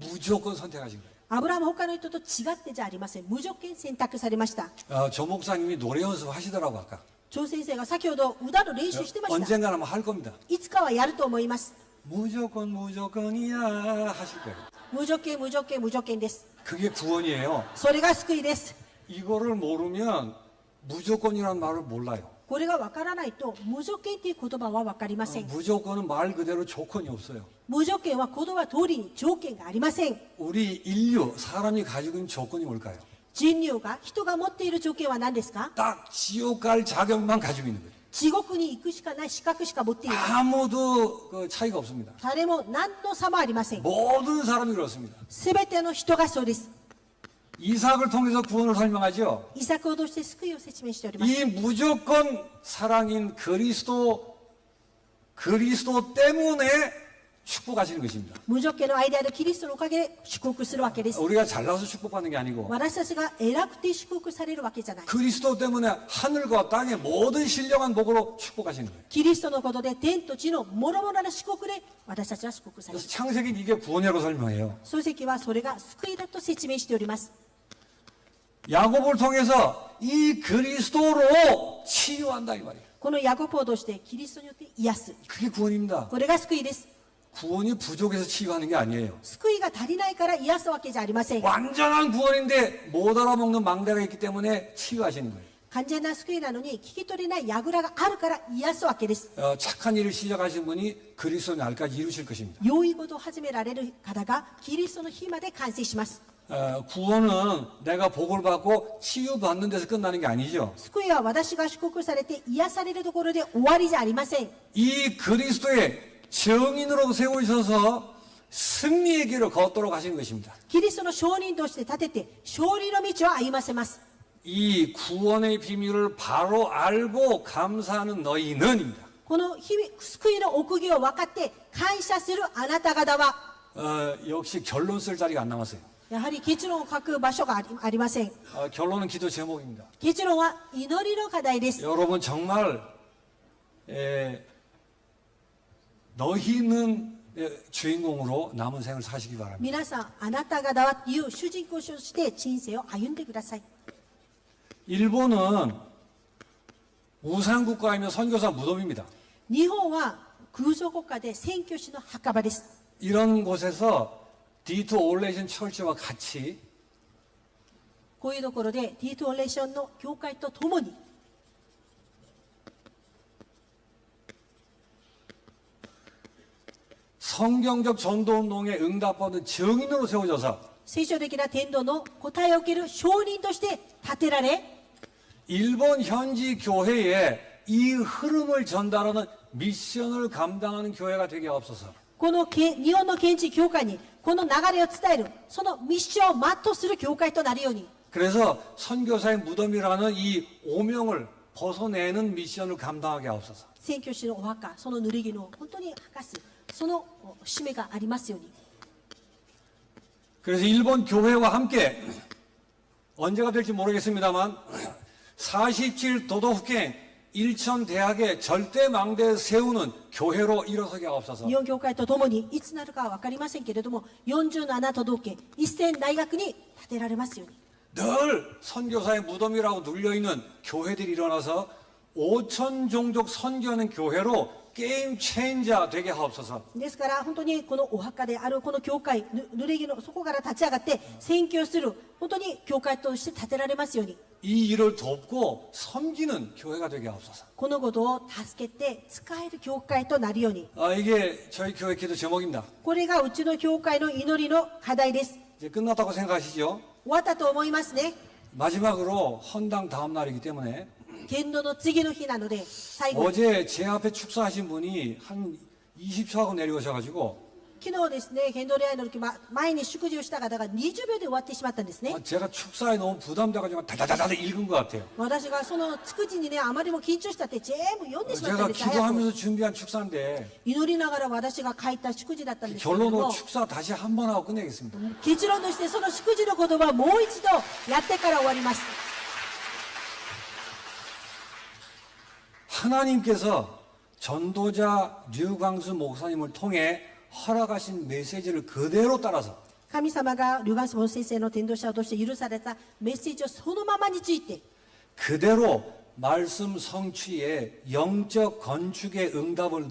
무조건 선택하신 거예요. アブラハムは他の人と違ってじゃありません。無条件選択されました。 저 목사님이 노래 연습하시더라고 아까. 張先生が先ほど歌の練習してました。 언젠가는 아마 할 겁니다. いつかはやると思います。 무조건 무조건이야 하실 거예요. 無条件無条件無条件です。 그게 구원이에요. それが救いです。 이거를 모르면 무조건이라는 말을 몰라요. これがわからないと無条件という言葉はわかりません。 무조건은 말 그대로 조건이 없어요. 無条件は言葉通りに条件がありません。 우리 인류 사람이 가지고 있는 조건이 뭘까요? 人類が人が持っている条件は何ですか？ 딱 지옥 갈 자격만 가지고 있는 거예요. 地獄に行くしかない資格しか持っていない。 아무도 그 차이가 없습니다. 誰も何の差もありません。 모든 사람이 그렇습니다. すべての人がそうです。 이삭을 통해서 구원을 설명하죠. イサクを通して救いを説明しております。 이 무조건 사랑인 그리스도 때문에 축복하시는 것입니다. 無条件の愛であるキリストのおかげで祝福するわけです。 우리가 잘나서 축복받는 게 아니고 私たちが偉くて祝福されるわけじゃない。 그리스도 때문에 하늘과 땅의 모든 신령한 복으로 축복하시는 거예요. キリストのことで天と地の諸々な祝福で私たちは祝福される。 그래서 창세기는 이게 구원이라고 설명해요. 漱石はそれが救いだと説明しております。 야곱을 통해서 이 그리스도로 치유한다 이 말이에요. このヤコブを通してキリストによって癒す。 그게 구원입니다. これが救いです。 구원이 부족해서 치유하는 게 아니에요. 救いが足りないから癒すわけじゃありません。 완전한 구원인데 못 알아먹는 망대가 있기 때문에 치유하시는 거예요. 完全な救いなのに聞き取れない櫓があるから癒すわけです。 착한 일을 시작하신 분이 그리스도 날까지 이루실 것입니다. 良いことを始められる方がキリストの日まで完成します。 구원은 내가 복을 받고 치유받는 데서 끝나는 게 아니죠. 救いは私が祝福されて癒されるところで終わりじゃありません。 이 그리스도의 정인으로 세우셔서 승리의 길을 걷도록 하시는 것입니다. キリストの証人として立てて勝利の道を歩ませます。 이 구원의 비밀을 바로 알고 감사하는 너희는입니다. この救いの奥義を分かって感謝するあなた方は 역시 결론 쓸 자리가 안 남았어요. やはり結論を書く場所がありません。 결론은 기도 제목입니다. 結論は祈りの課題です。 여러분 정말 너희는 주인공으로 남은 생을 사시기 바랍니다. 皆さん、あなた方はいう主人公として人生を歩んでください。 일본은 우상국가이며 선교사 무덤입니다. 日本は空想国家で宣教師の墓場です。 이런 곳에서 디트 올레이션 철치와 같이 こういうところでディートオレーションの教会とともに 성경적 전도운동에 응답받은 정인으로 세워져서 聖書的な天道の答えを受ける証人として立てられ 일본 현지 교회에 이 흐름을 전달하는 미션을 감당하는 교회가 되게 없어서 この日本の現地教会にこの流れを伝えるそのミッションを全うする教会となるように 그래서 선교사의 무덤이라는 이 오명을 벗어내는 미션을 감당하게 하옵소서. 宣教師のお墓その濡れ衣を本当に明かすその使命がありますように 그래서 일본 교회와 함께 언제가 될지 모르겠습니다만 47도덕府県 일천대학의 절대망대에 세우는 교회로 일어서게 하옵소서. 日本教会とともにいつなるかは分かりませんけれども47都道府県1000大学に建てられますように 늘 선교사의 무덤이라고 눌려있는 교회들이 일어나서 5천 종족 선교하는 교회로 게임 체인저 되게 하옵소서. ですから本当にこのお墓であるこの教会濡れ着のそこから立ち上がって宣教する本当に教会として建てられますように 이 일을 돕고 섬기는 교회가 되게 하옵소서. このことを助けて使える教会となるように 이게 저희 교회 기도 제목입니다. これがうちの教会の祈りの課題です 이제 끝났다고 생각하시죠? 終わったと思いますね 마지막으로 헌당 다음 날이기 때문에 剣道の次の日なので最後 어제 제 앞에 축사하신 분이 한 20초 하고 내려오셔가지고 昨日ですね剣道礼拝の時前に祝辞をした方が20秒で終わってしまったんですね 제가 축사에 너무 부담돼가지고 다다다다 읽은 것 같아요. 私がその祝辞にねあまりも緊張したって全部読んでしまった 제가 んです早く 기도하면서 준비한 축사인데 祈りながら私が書いた祝辞だったんですけれど 결론으로 も 축사 다시 한 번 하고 끝내겠습니다. 結論としてその祝辞の言葉をもう一度やってから終わります 하나님께서 전도자 류광수 목사님을 통해 허락하신 메시지를 그대로 따라서 神様がルガンスボン先生の伝道者を通して許されたメッセージをそのままについて 그대로 말씀 성취에 영적 건축의 응답을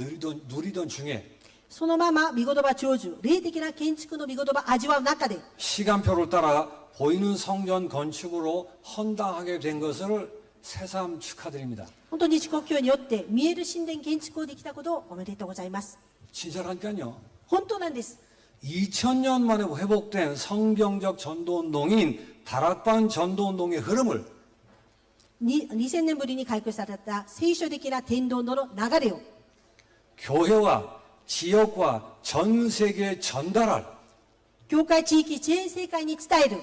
누리던 중에 そのまま御言葉成就、霊的な建築の御言葉を味わう中で、 시간표를 따라 보이는 성전 건축으로 헌당하게 된 것을 새삼 축하드립니다. 本当に時刻表によって見える神殿建築をできたことをおめでとうございます。 진짜라니까요. 本当なんです。 2000년 만에 회복된 성경적 전도운동인 다락방 전도운동의 흐름을 2000年ぶりに回復された聖書的な伝道の流れを 교회와 지역과 전 세계에 전달할 教会地域全世界に伝える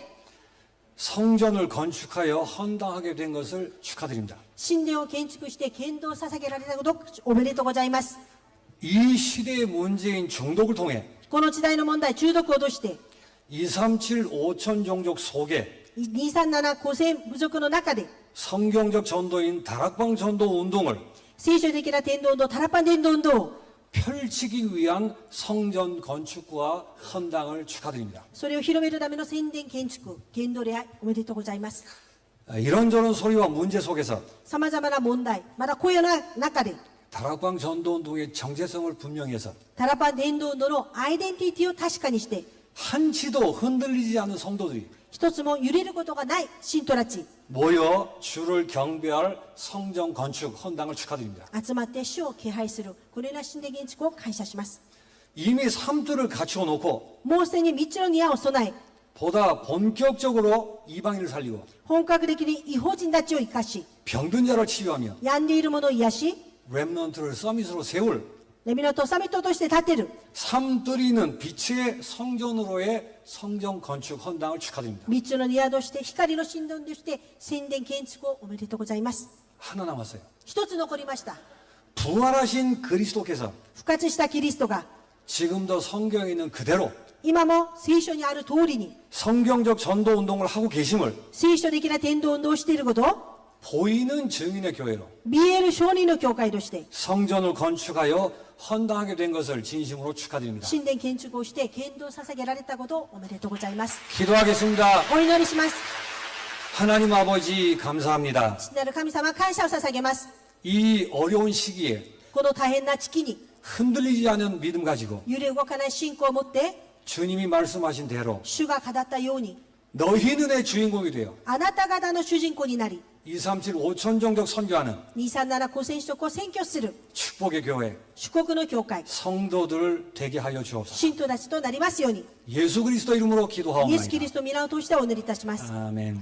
성전을 건축하여 헌당하게 된 것을 축하드립니다. 神殿を建築して献堂を捧げられたことをおめでとうございます。 이 시대의 문제인 중독을 통해 この時代の問題、中毒を通して 237 5천 종족 속에 237 5000部族の中で 성경적 전도인 다락방 전도 운동을 聖書的な伝道運動、タラパン伝道運動を 펼치기 위한 성전 건축과 헌당을 축하드립니다. それを広めるための宣伝建築、献堂礼拝おめでとうございます。 이런저런 소리와 문제 속에서 さまざまな問題、まだ声の中で 다락방 전도 운동의 정체성을 분명히 해서 タラパン伝道運動のアイデンティティを確かにして 한치도 흔들리지 않은 성도들이 一つも揺れることがない信徒たち 모여 주를 경배할 성전 건축 헌당을 축하드립니다. 集まって主を敬拝するこのような神殿建築を感謝します。 이미 삼두를 갖추어 놓고 もうすでに3つの庭を備え 보다 본격적으로 이방인을 살리고 本格的に異邦人たちを生かし 병든 자를 치유하며 病んでいる者を癒し 렘넌트를 서밋으로 세울 レミナントサミットとして立てる 삼들이는 빛의 성전으로의 성전 건축 헌당을 축하드립니다. 3つの庭として光の神殿として宣伝建築をおめでとうございます。 하나 남았어요. 一つ残りました。 부활하신 그리스도께서 復活したキリストが 지금도 성경에 있는 그대로 今も聖書にある通りに 성경적 전도 운동을 하고 계심을 聖書的な伝道運動をしていることを 보이는 증인의 교회로 見える証人の教会として 성전을 건축하여 헌당하게 된 것을 진심으로 축하드립니다. 神殿建築をして献堂を捧げられたことをおめでとうございます。 기도하겠습니다. お祈りします。 하나님 아버지 감사합니다. 父なる神様、感謝を捧げます。 이 어려운 시기에 この大変な時期に 흔들리지 않은 믿음 가지고 揺れ動かない信仰を持って 주님이 말씀하신 대로 主が語ったように 너희는 내 주인공이 되어 あなた方の主人公になり 237 5천 종족 선교하는 237古戦士と選挙する 축복의 교회 祝福の教会 성도들 되게 하여 주옵소서. 信徒たちとなりますように 예수 그리스도 이름으로 イエス・キ 기도하옵나이다. リストの皆を通してお祈りいたします。 아멘.